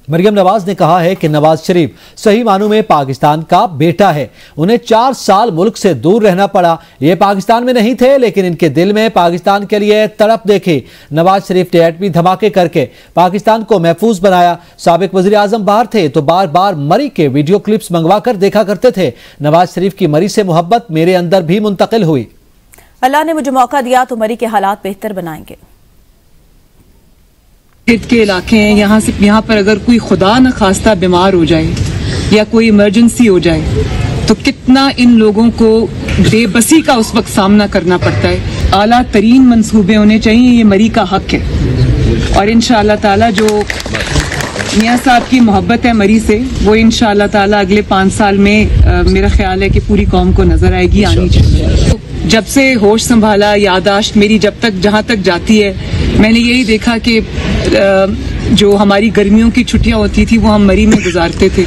मरियम नवाज ने कहा है कि नवाज शरीफ सही मानों में पाकिस्तान का बेटा है। उन्हें 4 साल मुल्क से दूर रहना पड़ा। ये पाकिस्तान में नहीं थे, लेकिन इनके दिल में पाकिस्तान के लिए तड़प देखी। नवाज शरीफ ने एटमी धमाके करके पाकिस्तान को महफूज बनाया। साबिक वजीर आजम बाहर थे तो बार बार मरी के वीडियो क्लिप्स मंगवा कर देखा करते थे। नवाज शरीफ की मरी से मोहब्बत मेरे अंदर भी मुंतकिल हुई। अल्लाह ने मुझे मौका दिया तो मरी के हालात बेहतर बनाएंगे। के इलाके हैं, यहाँ पर अगर कोई खुदा न खास्ता बीमार हो जाए या कोई इमरजेंसी हो जाए तो कितना इन लोगों को बेबसी का उस वक्त सामना करना पड़ता है। आला तरीन मंसूबे होने चाहिए, ये मरी का हक है। और इंशाअल्लाह ताला जो मियाँ साहब की मोहब्बत है मरी से, वो इंशाअल्लाह ताला अगले 5 साल में मेरा ख्याल है कि पूरी कौम को नजर आएगी, आनी चाहिए। जब से होश संभाला, यादाश्त मेरी जहाँ तक जाती है, मैंने यही देखा कि जो हमारी गर्मियों की छुट्टियां होती थी वो हम मरी में गुजारते थे।